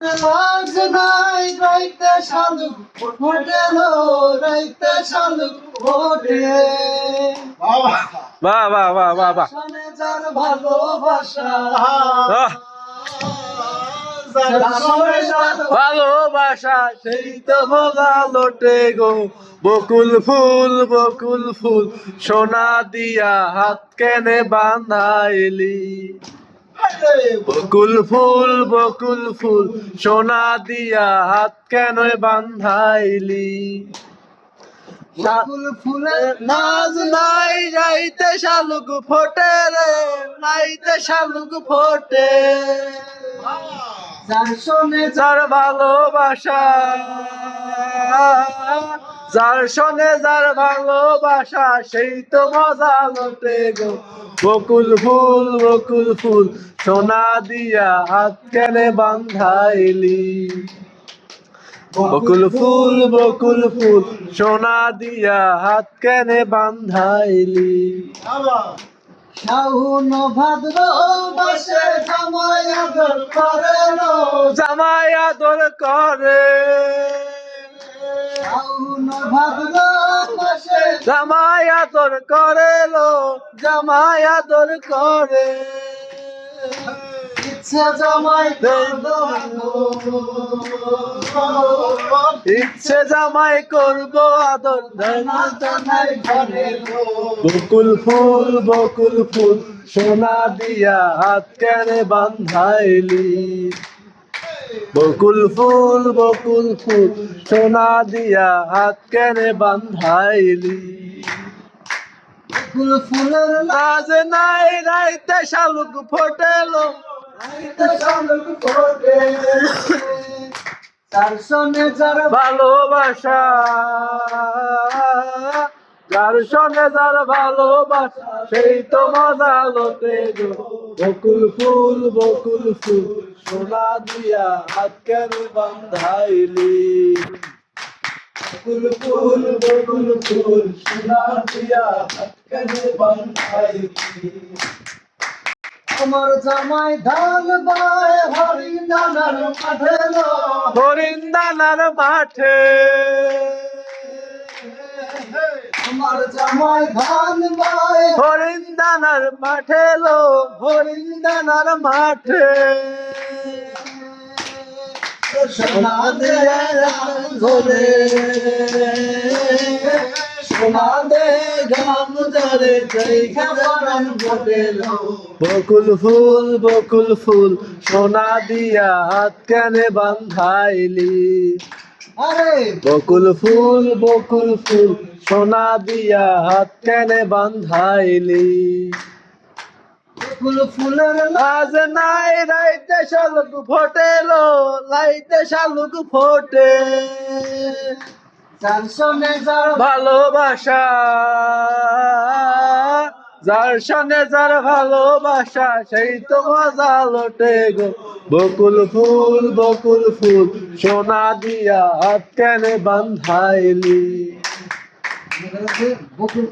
আজ নাই রাইতে শালুক ফোটেলো, রাইতে শালুক ফোটে। বাহ বাহ বাহ বাহ বাহ। শোনে যার ভালোবাসা, ভালোবাসা সেই তো মজা লোটে গো। বকুল ফুল সোনা দিয়া হাত কেনে বাঁধাইলি। বকুল ফুল সোনা দিয়া হাত কেন বাঁধাইলি। বকুল ফুলের নাজ নাই রাইতে শালুক ফোটে রে, রাইতে শালুক ফোটে। যার শোনে যার ভালোবাসা, যার শোনে যার ভালোবাসা সেই তো মজা লোটে গো। বকুল ফুল সোনা দিয়া হাত কেনে বাঁধাইলি। বকুল ফুল সোনা দিয়া হাত কেনে বাঁধাইলি। শাহুন ভাদ্র মাসে জামাই আদর করে লো, জামাই আদর করে। শাহুন ভাদ্র মাসে জামাই আদর করে লো, জামাই আদর করে। ইচ্ছে জামাই করবো, ইচ্ছে জামাই করবো আদর না জানাই ঘরে লো। বকুল ফুল সোনা দিয়া হাত কেনে বাঁধাইলি। বকুল ফুল সোনা দিয়া হাত কেনে বাঁধাইলি। বকুল ফুলের নাজ নাই রাইতে শালুক ফোটেলো, লাইতে শালুক ফোটে। যার শোনে যার ভালোবাসা, যার সঙ্গে যার ভালোবাসা সেই তো মজা লোটে গো। বকুল ফুল সোনা দিয়া হাত কেন বাঁধাইলি। বকুল ফুল সোনা দিয়া হাত কেন বাঁধাইলি। আমার জামাই ধান বায় হরিদানার মাঠে লো, হরিন্দানার মাঠে। আমার জামাই ধান বায় হরিন্দানার মাঠে লো, হরিন্দানার মাঠে। সোনা দিয়ে ধরে, সোনা দে গাম ধরে দেখা বারণ ঘটে লো। বকুল ফুল সোনা দিয়া হাত কেনে বাঁধাইলি। আরে বকুল ফুল সোনা দিয়া হাত কেনে বাঁধাইলি। বকুল ফুলের আজ নাই রাইতে শালুক ফোটেলো, লাইতে শালুক ফোটে। যার শোনে যার ভালোবাসা, যার সঙ্গে যার ভালোবাসা সেই তো মজা লোটে গো। বকুল ফুল সোনা দিয়া হাত কেনে বাঁধাইলি। বকুল